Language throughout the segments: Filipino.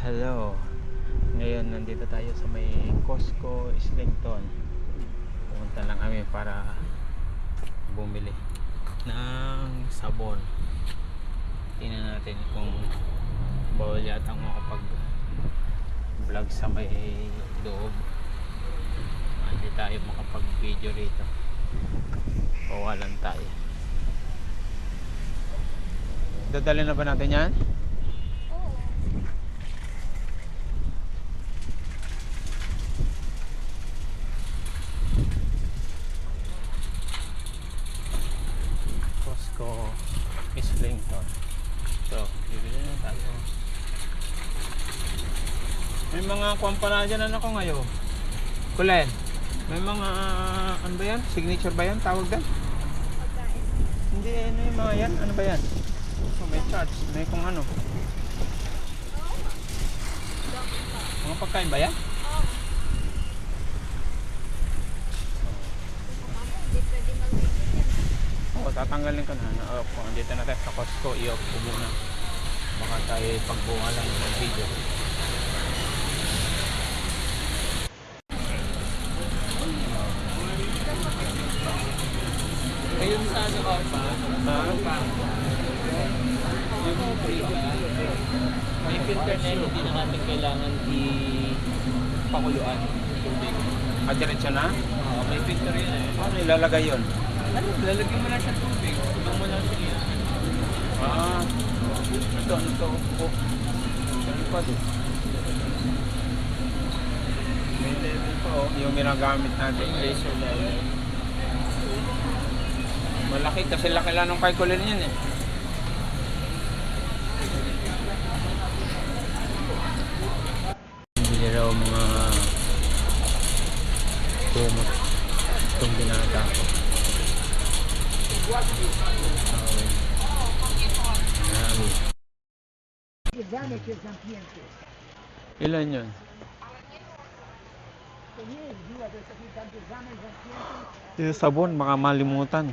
Hello. Ngayon nandito tayo sa may Costco Islington. Pumunta lang kami para bumili ng sabon. Tingnan natin kung bawal yata makapag vlog sa may loob. Hindi tayo makapag video rito. Bawalan tayo. Dadali na ba natin yan? Costco Islington. So, bibili na tayo. May mga kumpara dyan ako ngayon. Kulen, may mga ano ba yan? Signature ba yan? Tawag din? Hindi, ano yung mga yan? Ano ba yan? So, may charts. May kung ano. Mga pagkain ba yan? Oo, tatanggalin ko na. Kung andito na tayo sa Costco, i-off ko muna. Baka tayo pagbuha lang ng video. Ayun sa ano ka pa? Yung free ka. May filter na hindi na natin kailangan i-pakuluan. Diretso na? Oo, may filter yun eh. Ano ilalagay yun? Ano? Lalagyan mo lang sa tubig. Tulong mo lang siya. Ito. Oh. Sa likod eh. May level pa oh. Yung ginagamit natin. Laser level. Malaki kasi laki lang ng calculator niyan eh. Hindi raw mga tumot itong binata ko. Ilan yun? Yung sabon, baka malimutan.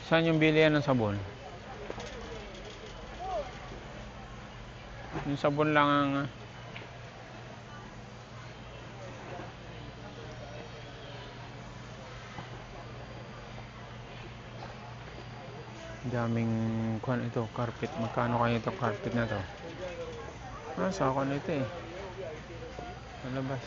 Saan yung bilihan ng sabon? Yung sabon lang ang daming kuan ito, carpet. Magkano kaya ito carpet na to? Sa ako na ito eh. Malabas.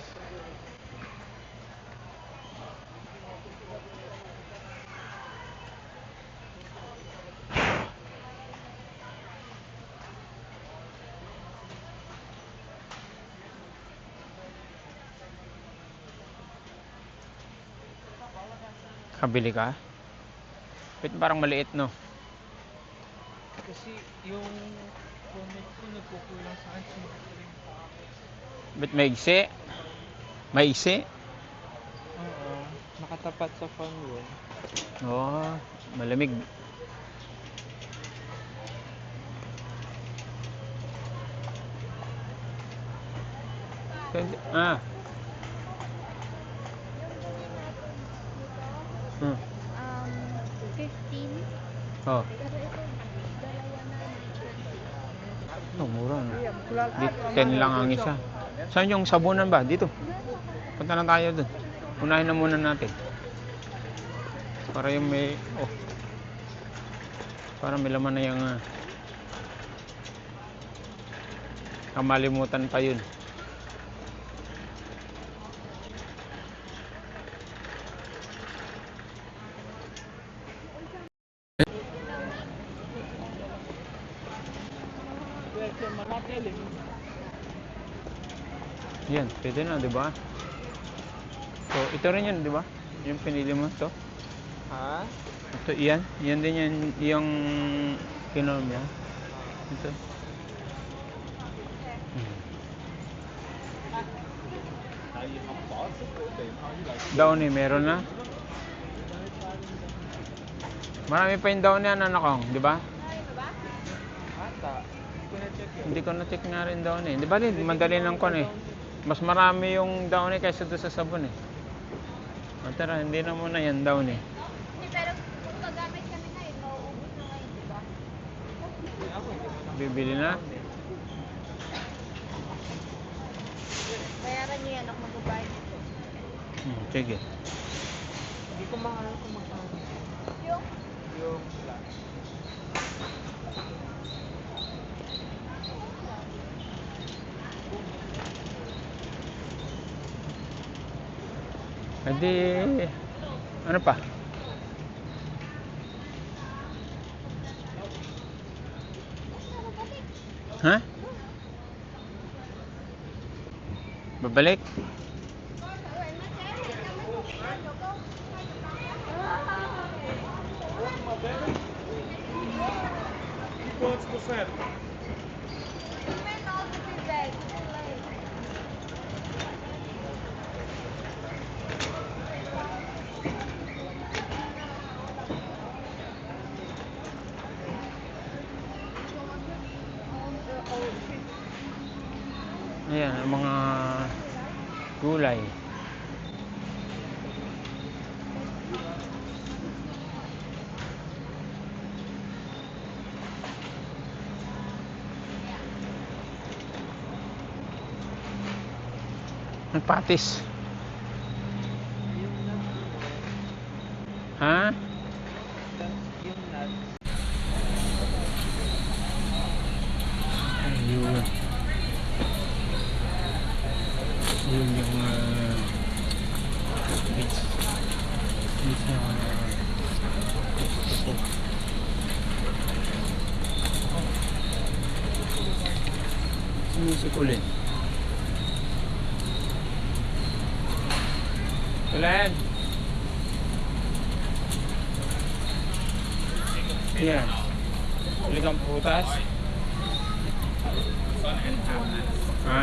Kabili ka? Ba't parang maliit no? Kasi yung comment ko nagkukulang sa akin. Ba't maigsi? Maigsi? Oo, nakatapat sa fan wall. Oo, malamig. Ah. Hmm. 15. Oh. Pero ito, dalawa na 20. Oh, mura na. 10 lang ang isa. Saan yung sabunan ba? Dito. Punta na tayo dun. Unahin na muna natin. Para yung may... Oh. Para may laman na yung... kamalimutan pa yun. Yan, pwede na, di ba? So, ito rin yun, di ba? Yung pinili mo, to. Ha? Ito, yan. Yan din yan, yung kinom niya. Ito. Downy, meron na. Marami pa yung Downy, ano kong, di ba? Ata. Hindi ko na-check nga rin Downy. Di ba rin, madali lang ko eh. Mas marami yung Downy kaysa doon sa sabon eh. Tara, hindi na muna yan Downy. Hindi, pero pag Bibili na? Bayaran niyo yan ako magbabayad ito. Sige. Hindi ko mahal kung magkano. Yung? Yung flat. Hindi, ano pa? Ha? Babalik? What's the set? Ayan, ang mga gulay. Ang patis. Ha? Yung nut. Ayun. Yun yung beach. Beach na gusto ko. Sumisikulin. Kulen! Ayan. Bili kang prutas. Ha?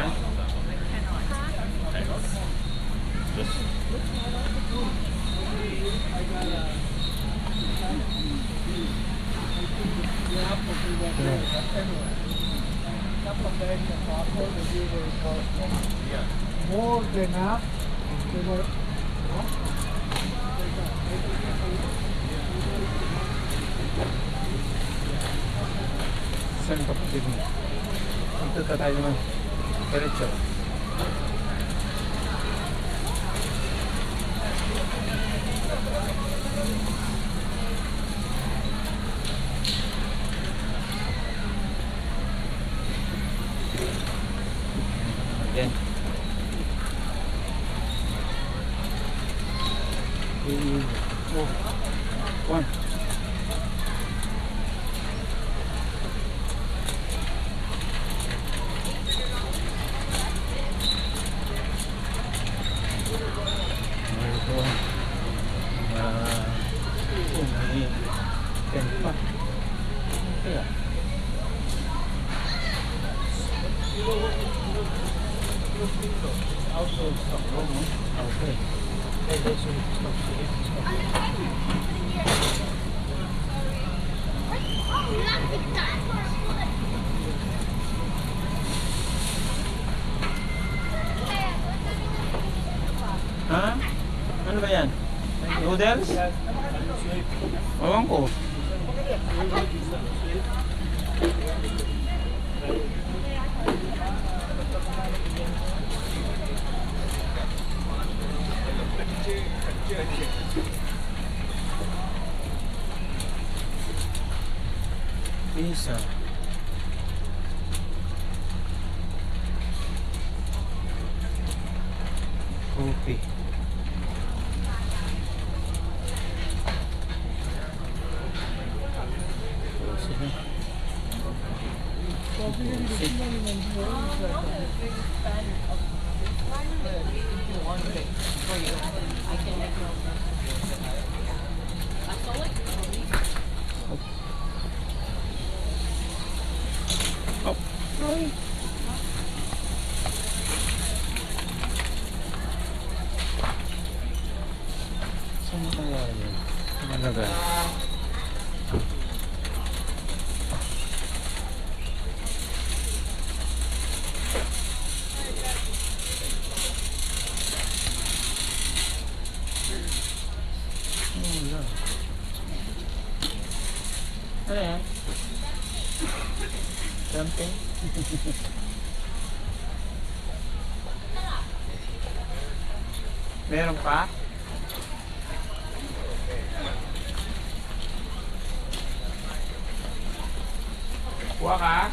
More than half. They were Saan kapatid mo? Dito tayo naman. Diretso. Yan. Oh. One. Pa. Kaya. Okay. Ha? Ano ba yan? Noodles? Ewan ko. Pizza. Coffee. Oh. Ay. Saan kaya yun? Malaga. Ano yan? Dumping. Meron pa? Kuha ka?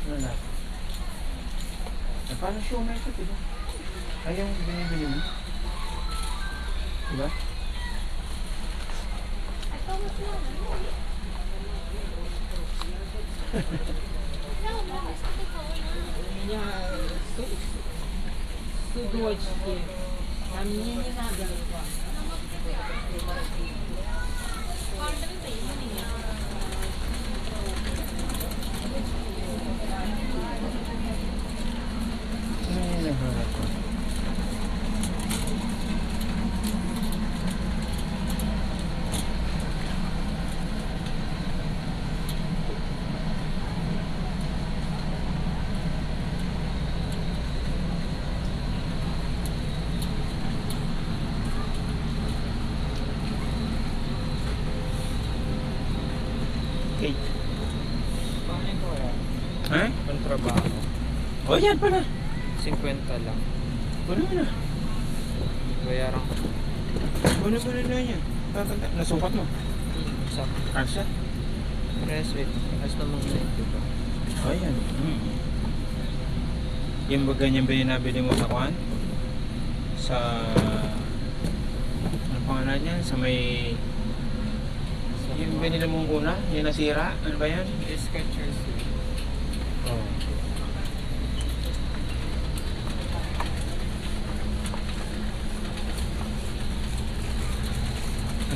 Ano na? Parang siomay ito, diba? Ay, yung binibili mo. Diba? Ano yung nagharap ko? Cake. Paano ko kaya? Ha? Ang trabaho. Oh, yan pala. 50 lang. Ano na? Bayaran ko. Ano ba na yan? Nasukat mo? Sa Kasha? press with. As naman yun, diba? Oh, yan. Yung ba ganyan ba yung nabili mo sa kwan? Sa... Ano pangalan yan? Sa may... Yung binili mong una? Yung nasira? Ano ba yan? Skechers. Oh.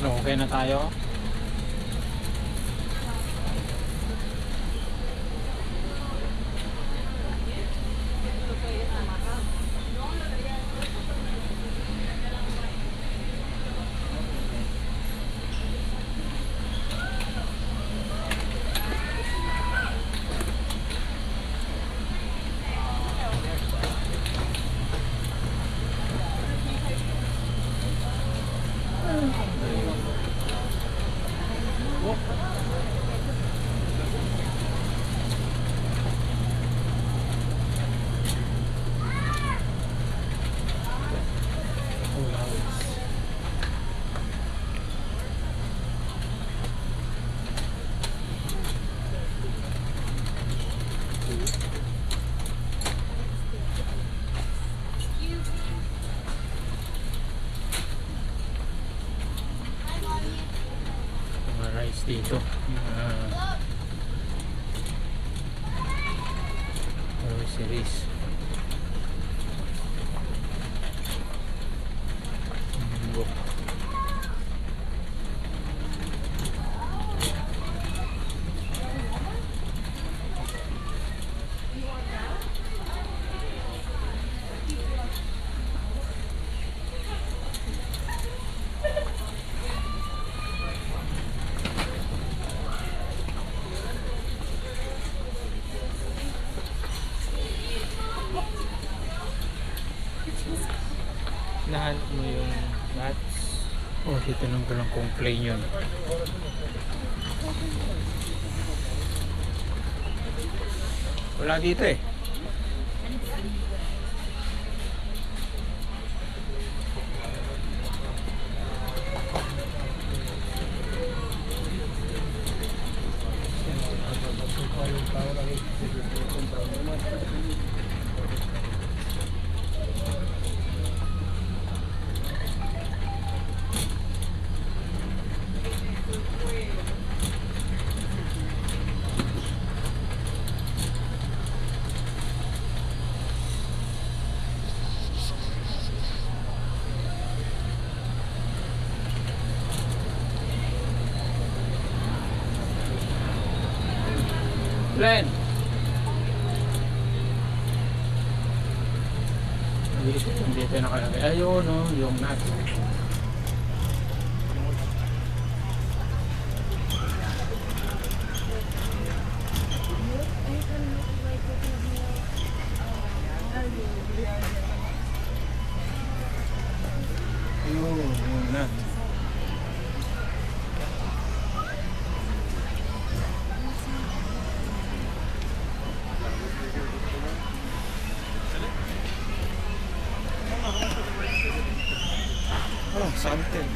Ano, okay na tayo? Mga rice dito. Groceries. Lahat mo yung nuts. Oh, dito nang palang complain yun. Wala dito eh. Len! Dito nakalagay. Ayun, no, yung nut. Salted.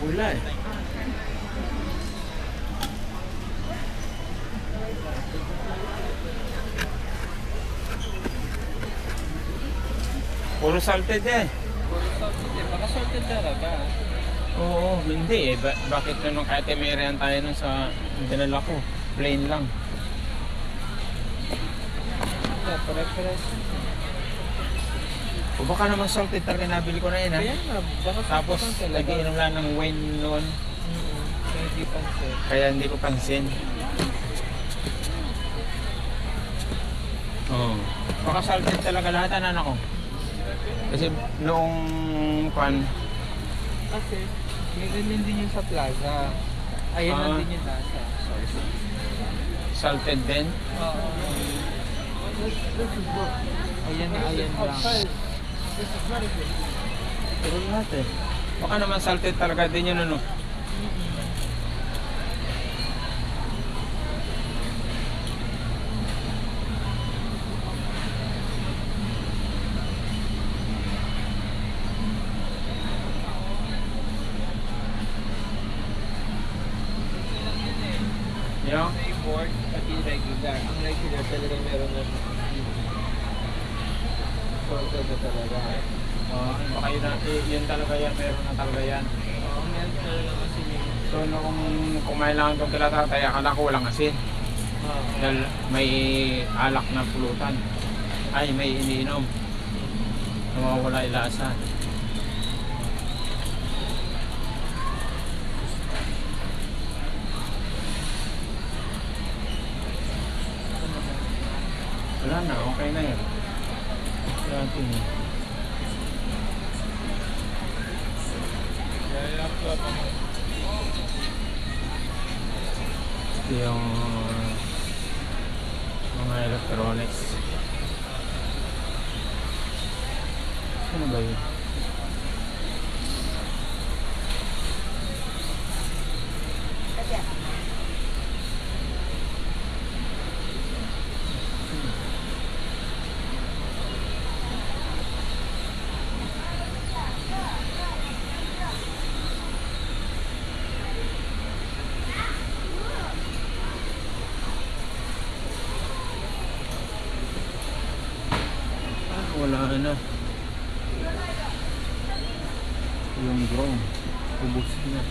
Wala eh. Puro salted eh. Puro salted eh. Baka salted talaga. Oo, hindi eh. Bakit na nung kahit merian tayo nun sa dinala ko? Plain lang. Yeah, pare-pares. O baka naman salted talaga nabili ko na yun ha. Kaya nga, baka Tapos salted talaga. nag-iinom lang ng wine noon. Kaya hindi pansin. Kaya hindi ko pansin. Oo. Baka salted talaga lahat anak ko. Kasi noong pan, Kasi, may ganyan din yung sa plaza. Ayun Ah. lang din yung nasa. Sorry. salted din. Oo. Ayan na, ayan lang. Pero lahat eh. Baka naman salted talaga din yun ano. Yung Flavor, pati regular. Ang regular talaga meron na salted na talaga. baka yun talaga yan, meron na talaga yan. Oo, meron talaga kasi yung... So noong kumain lang itong kila tatay, akala ko walang asin. Dahil may alak na pulutan. Ay, may iniinom. Nawawala yung lasa. Wala na, okay na yan. Wala natin eh. Ito yung mga electronics. Ano ba yun? Wala na. Yung drone. Ubus na.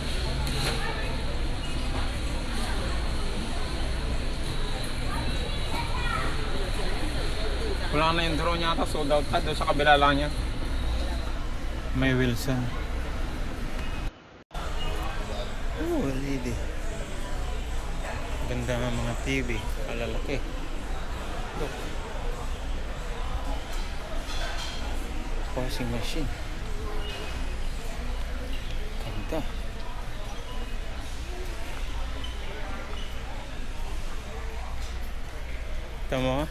Wala na yung drone yata. Sold out na. Doon sa kabila lang yan. May Wilson. Oh, LED. Ganda ng mga TV. Alalaki. Look. Washing machine. Ganda. Tama ka?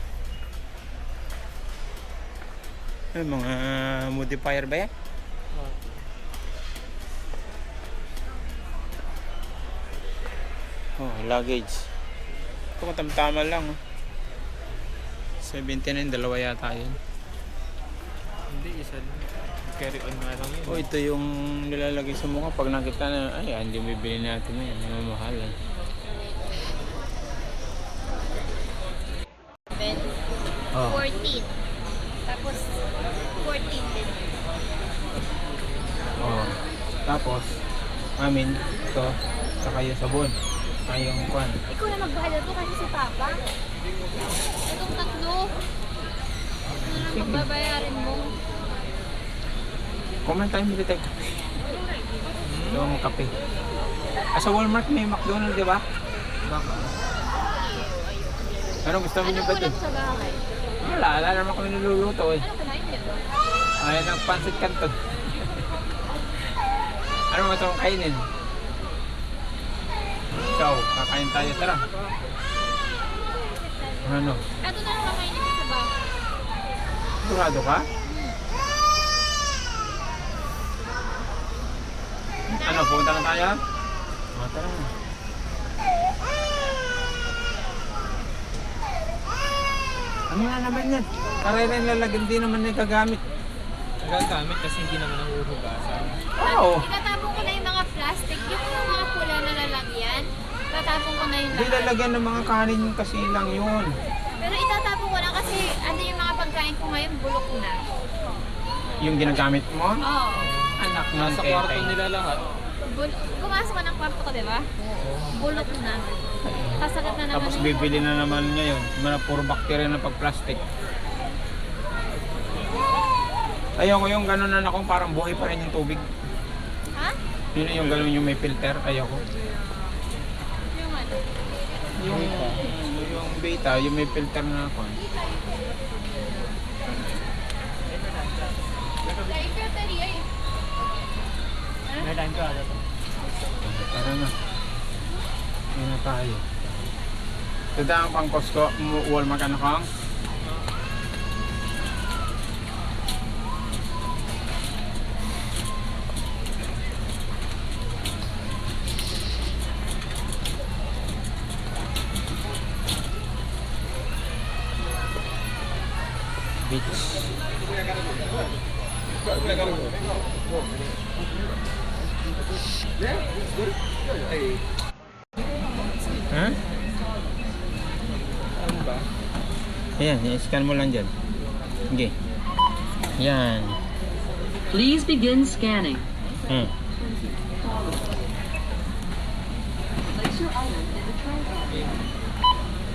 Ay, mga modifier ba yan? Oh, luggage. Ito katamtama lang. Oh. 79, dalawa yata yun. Hindi, isa lang. Carry on nga lang yun. Oh, ito yung nilalagay sa mukha pag nakita na, ay, hindi bibili natin na yan, namamahalan. Oh. 14. Tapos, 14 din. Oh. Tapos, amin, ito, saka yung sabon, saka yung kwan. Ikaw na magbahala to kasi si Papa. Itong tatlo. Ano na magbabayarin mo? Comment tayo mo dito. Yung kape. Sa Walmart may McDonald's, di ba? Baka. Anong gusto mo Anong nyo ba ulam dun? sa bahay? Wala naman kami niluluto eh. Ano kinain niyo? Ayan ang pancit canton. Ano mo itong kainin? Ikaw, kakain tayo, tara. Ano? Ito na lang kakainin mo sa bahay. Sigurado ka? Ano, punta na tayo? Tara na. Ano nga naman yan? Karera yung lalagyan, hindi naman nagagamit. Nagagamit kasi hindi naman nahuhugasan. Oo. Itatapon ko na yung mga plastic, yung mga pula na lalagyan. Itatapon ko na yung Hindi lahat. lalagyan ng mga kanin kasi lang yun. Pero itatapon ko na kasi ano yung mga pagkain ko ngayon, bulok na. Yung ginagamit mo? Oo. Anak ng Nasa kwarto tetay. nila lahat. Pumasok ka ng kwarto ko, di ba? Bulok na. Kasakit na naman Tapos yun. bibili na naman ngayon. Mga puro bakterya na pag-plastic. Ayoko yung gano'n na akong parang buhay pa rin yung tubig. Ha? Yun yung gano'n yung may filter. Ayoko. Yung ano? Yung beta, yung may filter na ako. Tara na. Yun na tayo. Tadaan pang Costco, Walmart ano kang? Beach. Ha? Ano ba? Ayan, i-scan mo lang dyan. Sige. Yan. Please begin scanning. Hmm. Place your item in the tray area.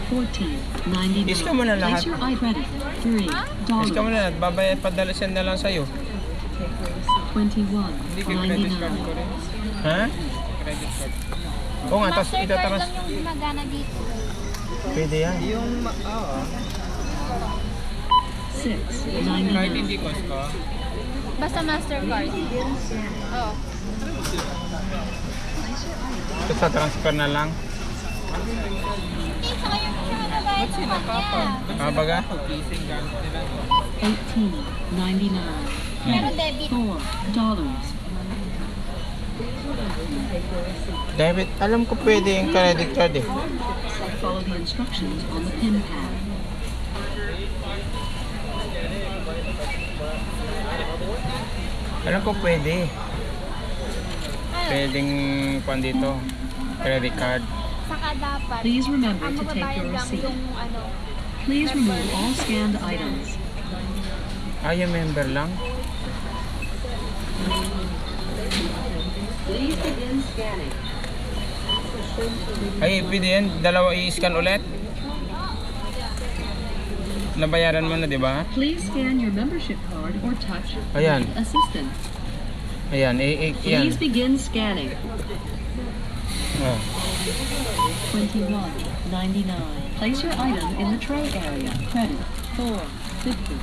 $14.99. Iska mo na lahat. Place your item ready. Iska mo $3. na, babayad padala siya na lang sa'yo. Hindi ka credit card ko $21.99. rin. Ha? Credit card. Oo nga, tapos Mastercard itataras. lang yung gumagana dito. Pwede yan. Yung, oo. Kahit $6.99. hindi Costco. Basta Mastercard. Oo. Tapos sa transfer na lang. Hindi, saka yung nakabayad Ba't sa sila kapag? kanya. Ah, baga? Pag-leasing gamit nila. $18.99. Pero debit. $4. David, alam ko pwede yung credit card eh. Follow the instructions on the pin pad. Alam ko pwede. Pwedeng kwan dito. Credit card. Saka dapat. Please remember Ang to take magbabayad your lang receipt. yung ano. Please remove all scanned items. Yung member lang. Please begin scanning. Ay, pwede yan. Dalawa i-scan ulit. Nabayaran mo na, di ba? Please scan your membership card or touch Ayan. the assistant. Ayan, yan. Please begin scanning. Oh. $21.99. Place your item in the tray area. Credit $4.50.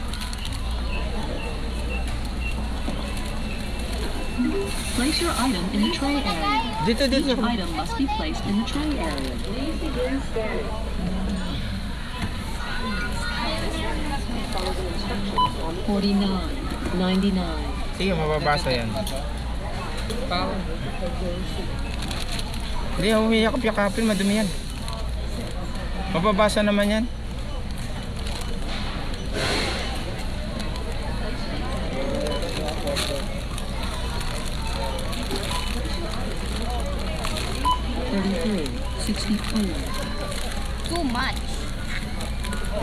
Place your item in the tray area. Dito, Each dito. item must be placed in the tray area. Please begin scanning. $49.99. Sige, mababasa yan. Pao. Hindi, humiyakap-yakapin. Madumi yan. Mababasa naman yan. $33.64. Too much.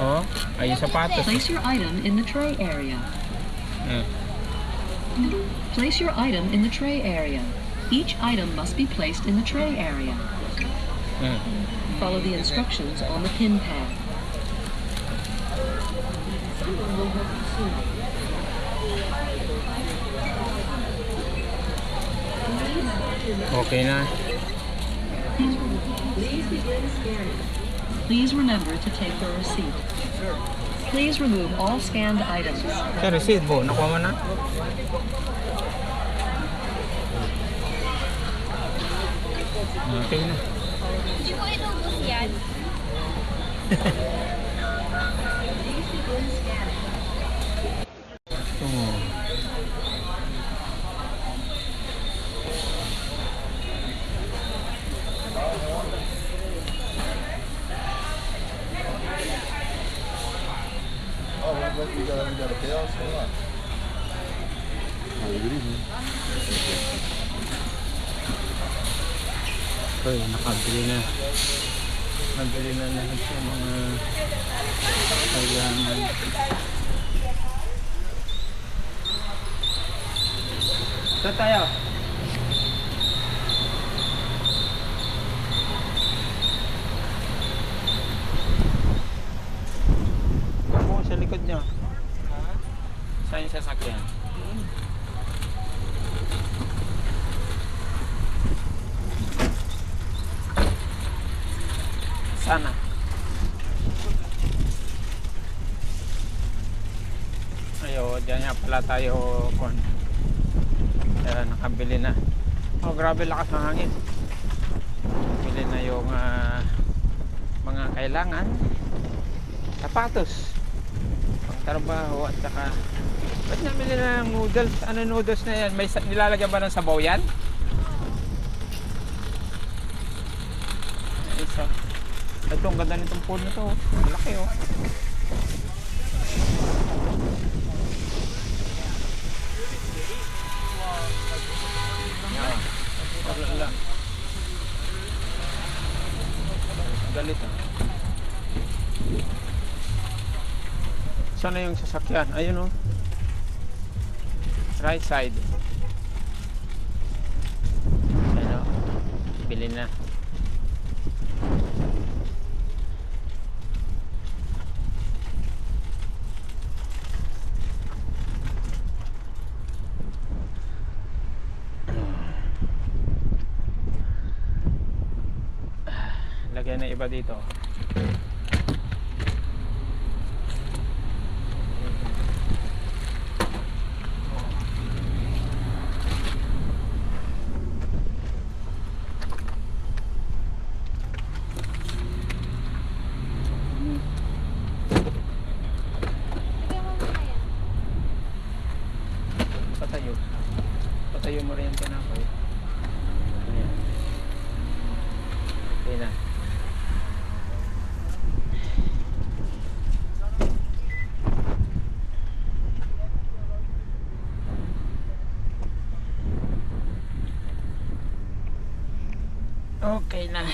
Oh, ay yung sapatos. Place your item in the tray area. Hmm. Place your item in the tray area. Each item must be placed in the tray area. Hmm. Follow the instructions on the pin pad. Okay na. Please remember to take your receipt. Please remove all scanned items. Sa receipt po, nakuha mo na? Okay na. Hindi ko inubos yan. Oh. Okay, nakabili na. Nabili na lahat yung mga kailangan. Ito tayo. Ako sa likod nyo. Saan yung sasakyan? Sana. Ayo, diyan nga pala tayo kon. Nakabili na. Oh, grabe lakas ng hangin. Bili na yung mga kailangan. Sapatos. Pangtrabaho at saka ba't nabili na ng noodles? Ano noodles na yan? May nilalagyan ba ng sabaw yan? Isa. Ito, ang ganda nitong pool na to. Malaki oh. Wala. Galit ah. Saan na yung sasakyan? Ayun oh. Right side. Ayun oh. Bili na. Lagyan na iba dito. Bigyan mo muna yan. Patayo. Patayo mo rin yung tinapay. Ayan. Okay na. Okay na.